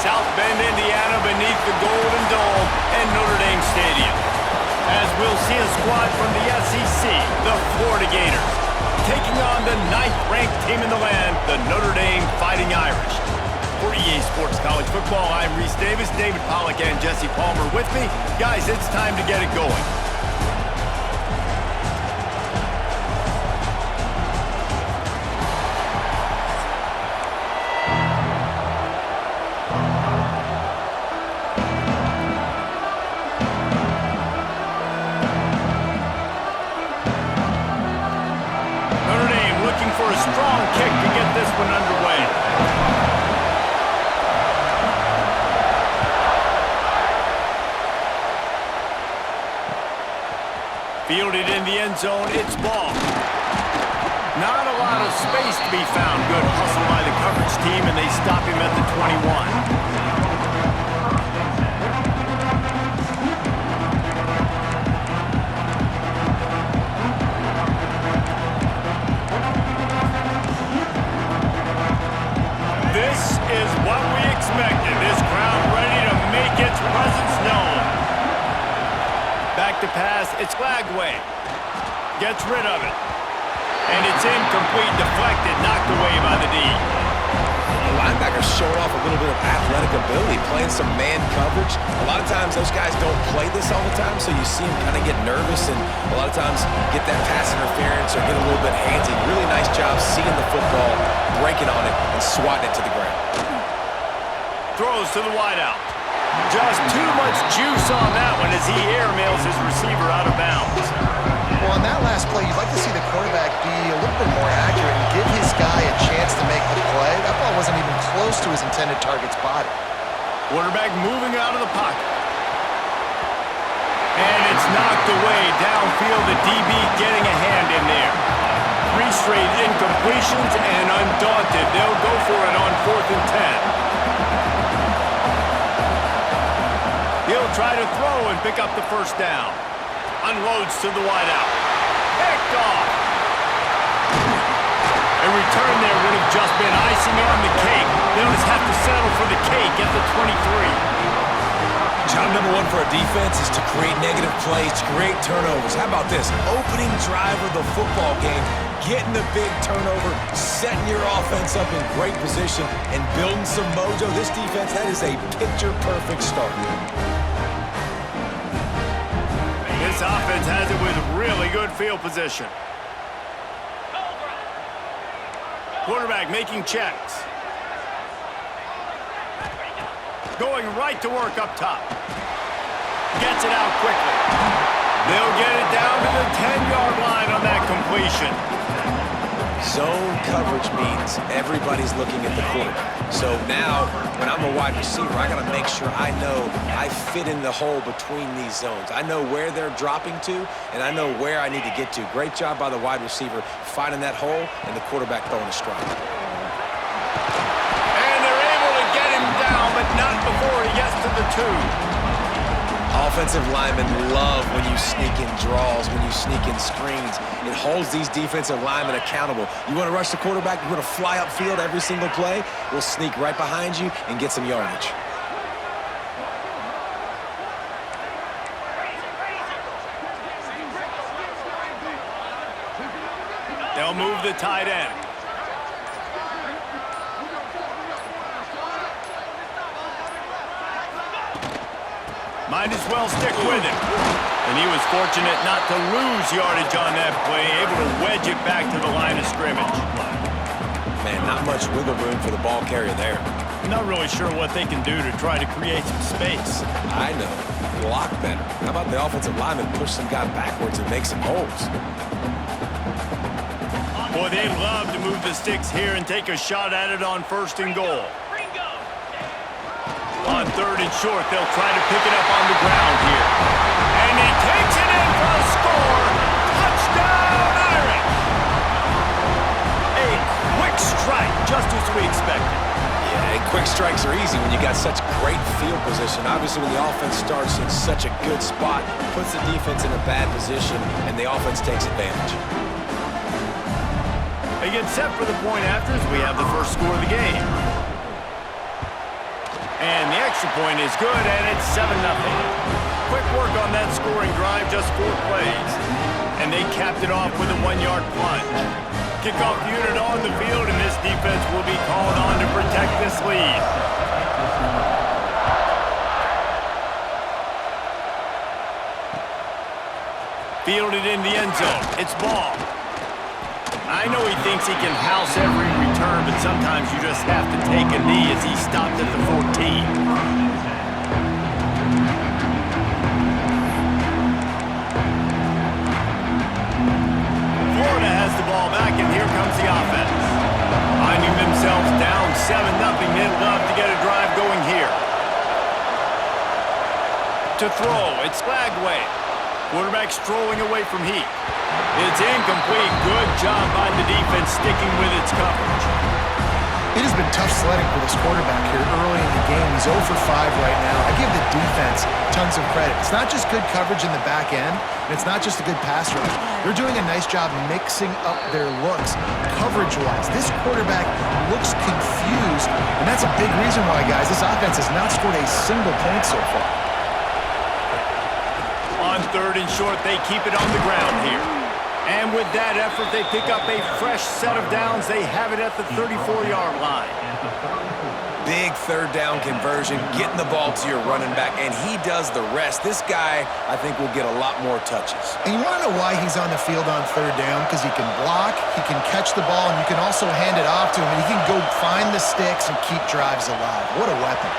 South Bend, Indiana, beneath the Golden Dome and Notre Dame Stadium. As we'll see a squad from the SEC, the Florida Gators, taking on the 9th-ranked team in the land, the Notre Dame Fighting Irish. For EA Sports College Football, I'm Reese Davis, David Pollack, and Jesse Palmer with me. Guys, it's time to get it going. Fielded in the end zone, it's ball. Not a lot of space to be found. Good hustle by the coverage team, and they stop him at the 21. This is what we expected. This crowd ready to make its presence known. Back to pass, it's Lagway. Gets rid of it. And it's incomplete, deflected, knocked away by the D. The linebacker showed off a little bit of athletic ability, playing some man coverage. A lot of times those guys don't play this all the time, so you see them kind of get nervous and a lot of times get that pass interference or get a little bit handsy. Really nice job seeing the football, breaking on it, and swatting it to the ground. Throws to the wideout. Just too much juice on that one as he airmails his receiver out of bounds. Well, on that last play, you'd like to see the quarterback be a little bit more accurate and give his guy a chance to make the play. That ball wasn't even close to his intended target's body. Quarterback moving out of the pocket. And it's knocked away downfield. The DB getting a hand in there. 3 straight incompletions, and undaunted, they'll go for it on 4th and 10. He'll try to throw and pick up the first down. Unloads to the wideout. Picked off. A return there would have just been icing on the cake. They'll just have to settle for the cake at the 23. Job number 1 for a defense is to create negative plays, to create turnovers. How about this? Opening drive of the football game, getting the big turnover, setting your offense up in great position, and building some mojo. This defense, that is a picture-perfect start. This offense has it with really good field position. Quarterback making checks. Going right to work up top. Gets it out quickly. They'll get it down to the 10-yard line on that completion. Zone coverage means everybody's looking at the quarterback. So now, when I'm a wide receiver, I got to make sure I know I fit in the hole between these zones. I know where they're dropping to, and I know where I need to get to. Great job by the wide receiver finding that hole, and the quarterback throwing a strike. And they're able to get him down, but not before he gets to the 2. Offensive linemen love when you sneak in draws, when you sneak in screens. It holds these defensive linemen accountable. You want to rush the quarterback, you want to fly upfield every single play, we'll sneak right behind you and get some yardage. They'll move the tight end. Might as well stick with him. And he was fortunate not to lose yardage on that play, able to wedge it back to the line of scrimmage. Man, not much wiggle room for the ball carrier there. I'm not really sure what they can do to try to create some space. I know. Block better. How about the offensive lineman push some guy backwards and make some holes? Boy, they love to move the sticks here and take a shot at it on 1st and goal. On 3rd and short, they'll try to pick it up on the ground here. And he takes it in for a score. Touchdown, Irish! A quick strike, just as we expected. Yeah, and quick strikes are easy when you got such great field position. Obviously, when the offense starts in such a good spot, puts the defense in a bad position, and the offense takes advantage. They get set for the point after as we have the first score of the game. And the extra point is good, and it's 7-0. Quick work on that scoring drive, just 4 plays. And they capped it off with a 1-yard plunge. Kickoff unit on the field, and this defense will be called on to protect this lead. Fielded in the end zone. It's ball. I know he thinks he can house every return, but sometimes you just have to take a knee as he stopped at the 14. Florida has the ball back, and here comes the offense. Finding themselves down 7-0, they'd love to get a drive going here. To throw, it's Lagway. Quarterback strolling away from Heat. It's incomplete. Good job by the defense sticking with its coverage. It has been tough sledding for this quarterback here early in the game. He's 0 for 5 right now. I give the defense tons of credit. It's not just good coverage in the back end, and it's not just a good pass rush. They're doing a nice job mixing up their looks coverage-wise. This quarterback looks confused, and that's a big reason why, guys, this offense has not scored a single point so far. On 3rd and short, they keep it on the ground here. And with that effort, they pick up a fresh set of downs. They have it at the 34-yard line. Big 3rd down conversion, getting the ball to your running back, and he does the rest. This guy, I think, will get a lot more touches. And you want to know why he's on the field on 3rd down? Because he can block, he can catch the ball, and you can also hand it off to him, and he can go find the sticks and keep drives alive. What a weapon.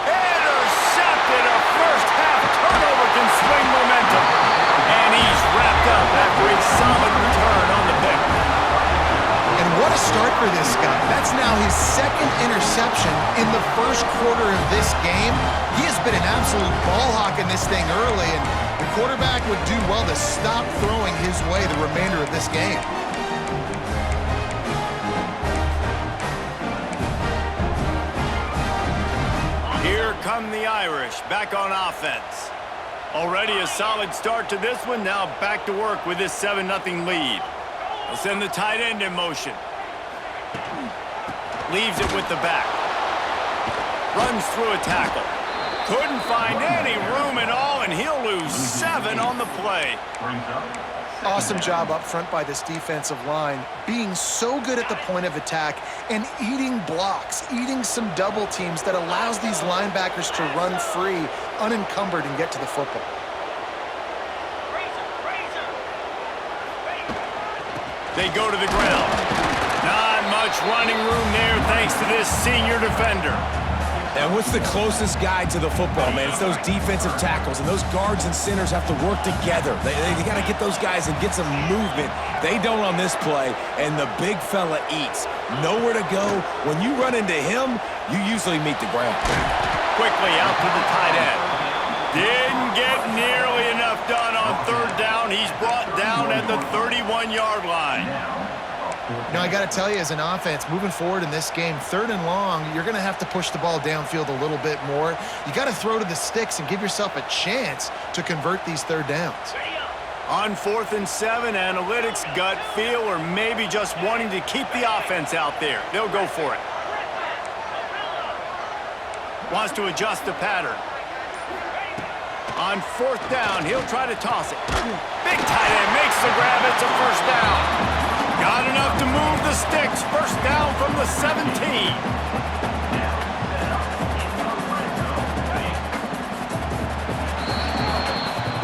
Intercepted. A first-half turnover can swing momentum. And he's wrapped up after a solid return on the pick. And what a start for this guy. That's now his 2nd interception in the 1st quarter of this game. He has been an absolute ball hawk in this thing early, and the quarterback would do well to stop throwing his way the remainder of this game. Here come the Irish, back on offense. Already a solid start to this one, now back to work with this 7-0 lead. They'll send the tight end in motion. Leaves it with the back. Runs through a tackle. Couldn't find any room at all, and he'll lose 7 on the play. Awesome job up front by this defensive line, being so good at the point of attack and eating blocks, eating some double teams that allows these linebackers to run free, unencumbered, and get to the football. They go to the ground. Not much running room there thanks to this senior defender. And what's the closest guy to the football, man? It's those defensive tackles, and those guards and centers have to work together. They got to get those guys and get some movement. They don't on this play, and the big fella eats. Nowhere to go. When you run into him, you usually meet the ground. Quickly out to the tight end. Didn't get nearly enough done on 3rd down. He's brought down at the 31-yard line. Now, I got to tell you, as an offense, moving forward in this game, 3rd and long, you're going to have to push the ball downfield a little bit more. You got to throw to the sticks and give yourself a chance to convert these 3rd downs. On 4th and 7, analytics, gut feel, or maybe just wanting to keep the offense out there. They'll go for it. Wants to adjust the pattern. On 4th down, he'll try to toss it. Big tight end makes the grab. It's a 1st down. Got enough to move the sticks. 1st down from the 17.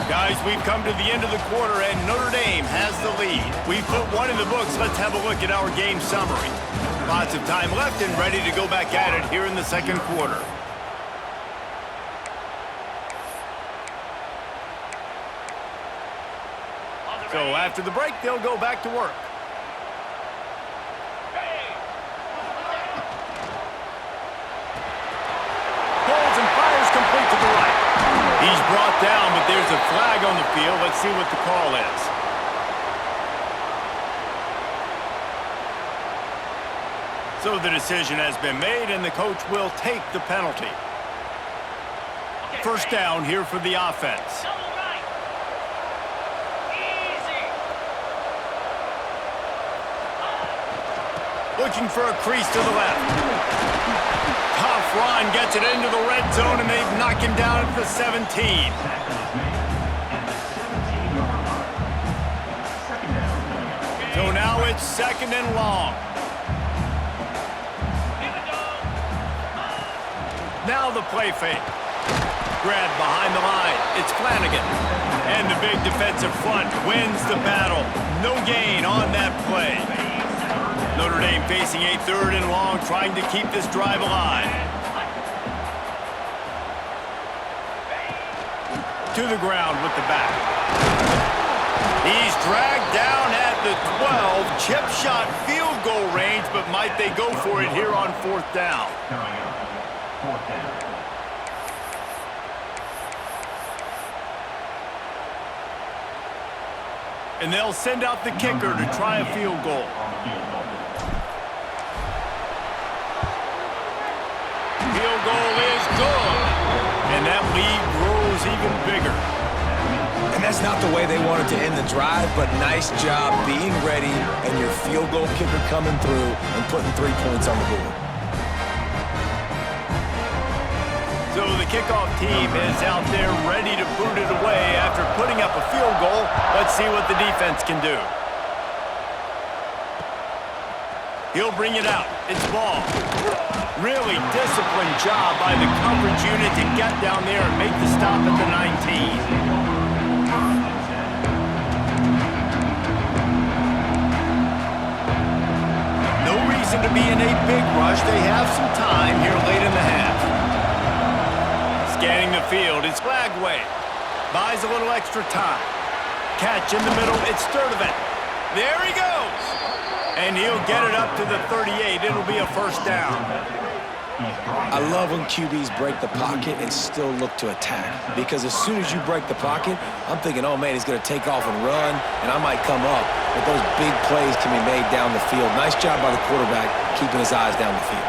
Guys, we've come to the end of the quarter, and Notre Dame has the lead. We've put one in the books. Let's have a look at our game summary. Lots of time left and ready to go back at it here in the 2nd quarter. So after the break, they'll go back to work. Pulls and fires complete to the right. He's brought down, but there's a flag on the field. Let's see what the call is. So the decision has been made, and the coach will take the penalty. 1st down here for the offense. Looking for a crease to the left. tough run, gets it into the red zone, and they've knocked him down at the 17. So now it's 2nd and long. Now the play fake. Grab behind the line. It's Flanagan. And the big defensive front wins the battle. No gain on that play. Notre Dame facing a 3rd and long, trying to keep this drive alive. To the ground with the back. He's dragged down at the 12. Chip shot field goal range, but might they go for it here on 4th down? And they'll send out the kicker to try a field goal. Field goal is good. And that lead grows even bigger. And that's not the way they wanted to end the drive, but nice job being ready and your field goal kicker coming through and putting 3 points on the board. So the kickoff team is out there ready to boot it away after putting up a field goal. Let's see what the defense can do. He'll bring it out. It's ball. Really disciplined job by the coverage unit to get down there and make the stop at the 19. No reason to be in a big rush. They have some time here late in the half. Scanning the field, it's Flagway. Buys a little extra time. Catch in the middle, it's Sturdivant. There he goes! And he'll get it up to the 38. It'll be a 1st down. I love when QBs break the pocket and still look to attack. Because as soon as you break the pocket, I'm thinking, oh man, he's going to take off and run, and I might come up. But those big plays can be made down the field. Nice job by the quarterback keeping his eyes down the field.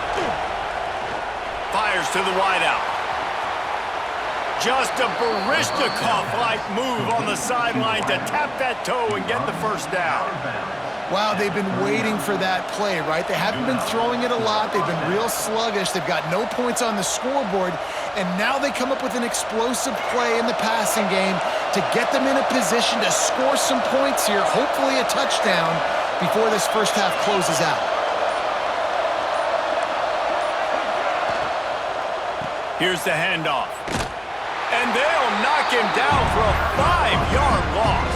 Fires to the wideout. Just a Baryshnikov-like move on the sideline to tap that toe and get the 1st down. Wow, they've been waiting for that play, right? They haven't been throwing it a lot. They've been real sluggish. They've got no points on the scoreboard. And now they come up with an explosive play in the passing game to get them in a position to score some points here, hopefully a touchdown, before this 1st half closes out. Here's the handoff. And they'll knock him down for a 5-yard loss.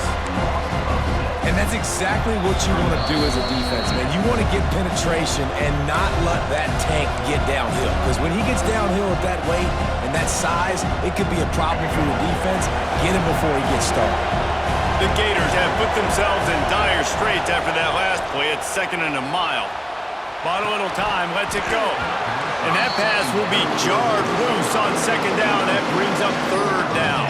And that's exactly what you want to do as a defense, man. You want to get penetration and not let that tank get downhill. Because when he gets downhill at that weight and that size, it could be a problem for your defense. Get him before he gets started. The Gators have put themselves in dire straits after that last play. It's 2nd and a mile. Bought a little time, lets it go. And that pass will be jarred loose on 2nd down. That brings up 3rd down.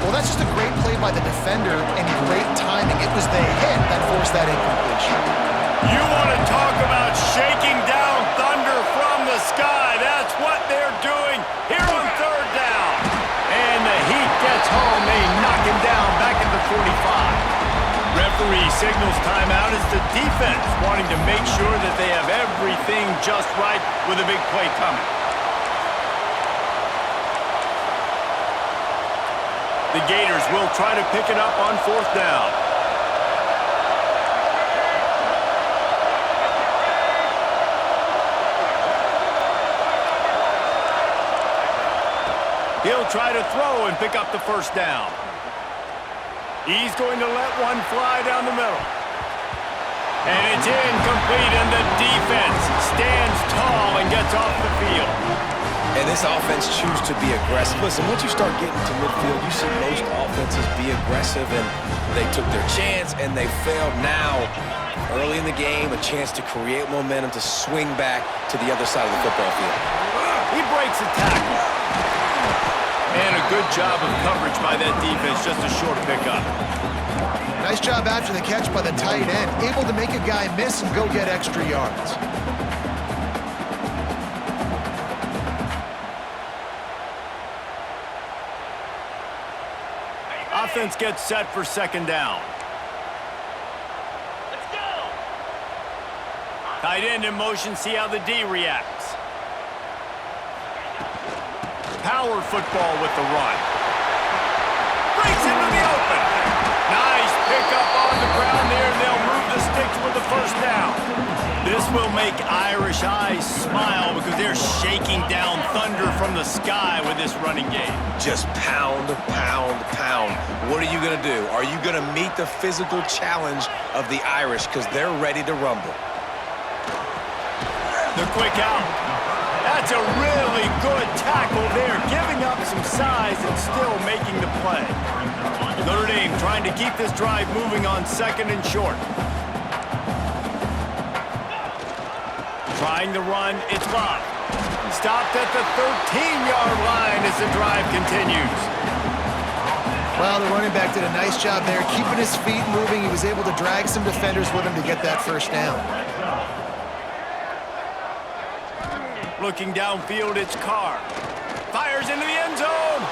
Well, that's just a great play by the defender and great timing. It was the hit that forced that incompletion. You want to talk about shaking down thunder from the sky. That's what they're doing here on 3rd down. And the Heat gets home. They knock him down back at the 45. Referee signals timeout as the defense wanting to make sure that they have everything just right with a big play coming. The Gators will try to pick it up on 4th down. He'll try to throw and pick up the 1st down. He's going to let one fly down the middle. And it's incomplete, and the defense stands tall and gets off the field. And this offense chooses to be aggressive. Listen, once you start getting to midfield, you see most offenses be aggressive, and they took their chance, and they failed. Now, early in the game, a chance to create momentum, to swing back to the other side of the football field. He breaks a tackle. And a good job of coverage by that defense, just a short pickup. Nice job after the catch by the tight end, able to make a guy miss and go get extra yards. Offense gets set for 2nd down. Let's go! Tight end in motion, see how the D reacts. power football with the run. Breaks into the open. Nice pickup on the ground there, and they'll move the sticks with the first down. This will make Irish eyes smile because they're shaking down thunder from the sky with this running game. Just pound, pound, pound. What are you going to do? Are you going to meet the physical challenge of the Irish because they're ready to rumble? The quick out. That's a really good tackle there, giving up some size and still making the play. Notre Dame trying to keep this drive moving on 2nd and short. Trying the run, it's blocked. Stopped at the 13-yard line as the drive continues. Well, the running back did a nice job there, keeping his feet moving. He was able to drag some defenders with him to get that first down. Looking downfield, it's Carr. Fires into the end zone.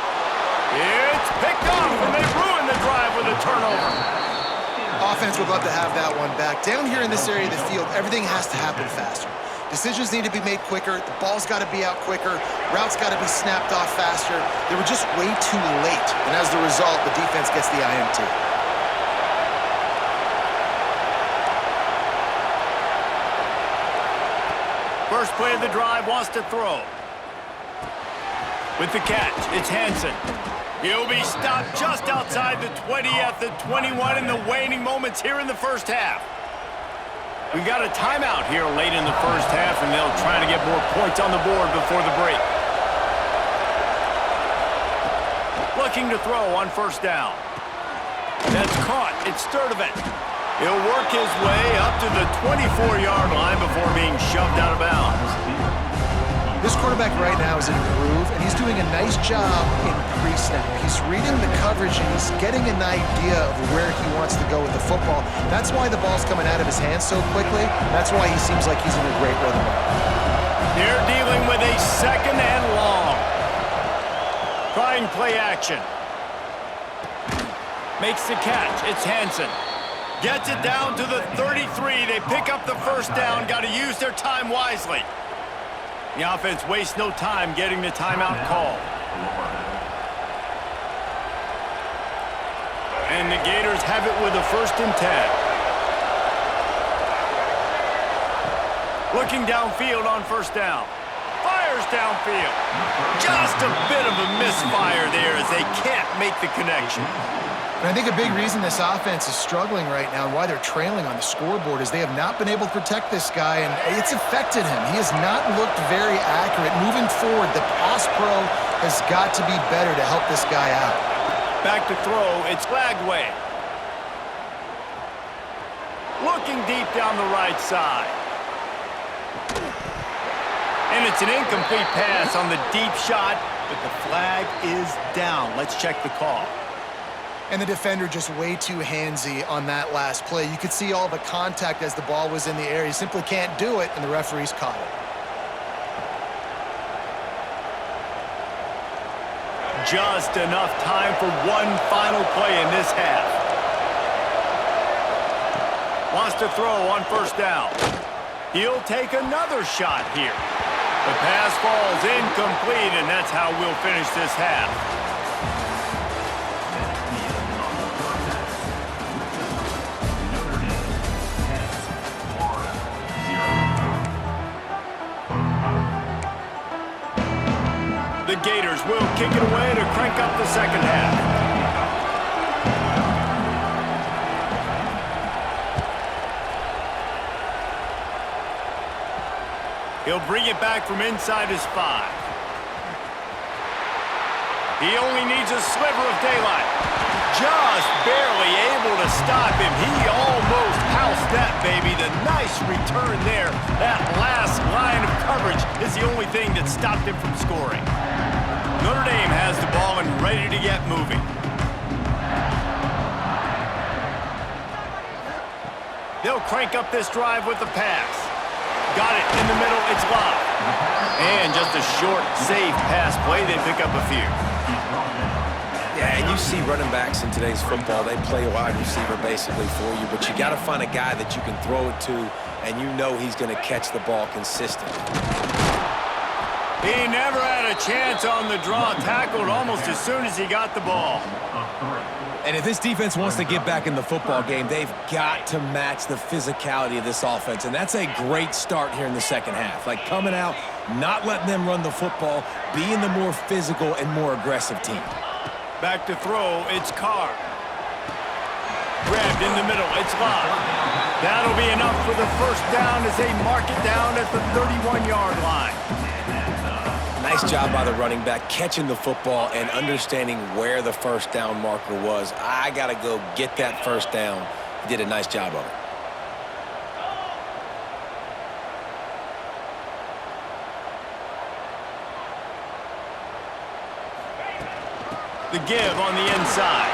It's picked off, and they ruin the drive with a turnover. Offense would love to have that one back. Down here in this area of the field, everything has to happen faster. Decisions need to be made quicker. The ball's got to be out quicker. Routes got to be snapped off faster. They were just way too late. And as the result, the defense gets the INT. First play of the drive, wants to throw. With the catch, it's Hansen. He'll be stopped just outside the 20 at the 21 in the waning moments here in the first half. We got a timeout here late in the first half, and they'll try to get more points on the board before the break. Looking to throw on first down. That's caught. It's Sturdivant. He'll work his way up to the 24-yard line before being shoved out of bounds. This quarterback right now is in a groove, and he's doing a nice job in pre-snap. He's reading the coverage, and he's getting an idea of where he wants to go with the football. That's why the ball's coming out of his hands so quickly. That's why he seems like he's in a great rhythm. They're dealing with a 2nd and long. Trying play action. Makes the catch. It's Hansen. Gets it down to the 33. They pick up the first down. Got to use their time wisely. The offense wastes no time getting the timeout called. And the Gators have it with a 1st and 10. Looking downfield on first down. Fires downfield. Just a bit of a misfire there as they can't make the connection. And I think a big reason this offense is struggling right now and why they're trailing on the scoreboard is they have not been able to protect this guy, and it's affected him. He has not looked very accurate. Moving forward, the pass pro has got to be better to help this guy out. Back to throw, it's Lagway. Looking deep down the right side. And it's an incomplete pass on the deep shot, but the flag is down. Let's check the call. And the defender just way too handsy on that last play. You could see all the contact as the ball was in the air. He simply can't do it, and the referee's caught it. Just enough time for one final play in this half. Wants to throw on first down. He'll take another shot here. The pass falls incomplete, and that's how we'll finish this half. The Gators will kick it away to crank up the second half. He'll bring it back from inside his 5. He only needs a sliver of daylight. Just barely able to stop him. He almost housed that baby. The nice return there. That last line of coverage is the only thing that stopped him from scoring. Notre Dame has the ball and ready to get moving. They'll crank up this drive with the pass. Got it in the middle, it's locked. And just a short, safe pass play, they pick up a few. Yeah, and you see running backs in today's football, they play wide receiver basically for you, but you got to find a guy that you can throw it to, and you know he's going to catch the ball consistently. He never had a chance on the draw, tackled almost as soon as he got the ball. And if this defense wants to get back in the football game, they've got to match the physicality of this offense. And that's a great start here in the second half. Like coming out, not letting them run the football, being the more physical and more aggressive team. Back to throw, it's Carr. Grabbed in the middle, it's Lott. That'll be enough for the first down as they mark it down at the 31-yard line. Nice job by the running back, catching the football and understanding where the first down marker was. I got to go get that first down. He did a nice job of it. The give on the inside.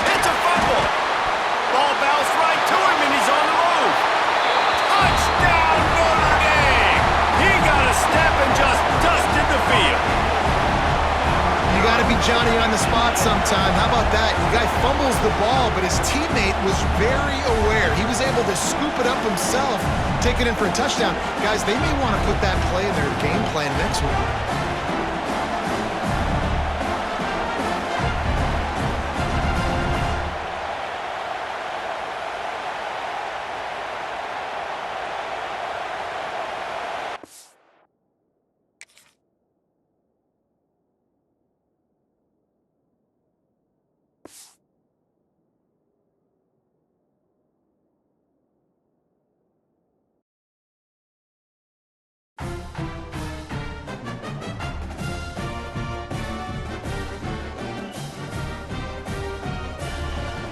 It's a fumble. Ball bounced right to him, and he's on the move. Touchdown, Notre Dame! He got a step and just dusted the field. You got to be Johnny on the spot sometime. How about that? The guy fumbles the ball, but his teammate was very aware. He was able to scoop it up himself, take it in for a touchdown. Guys, they may want to put that play in their game plan next week.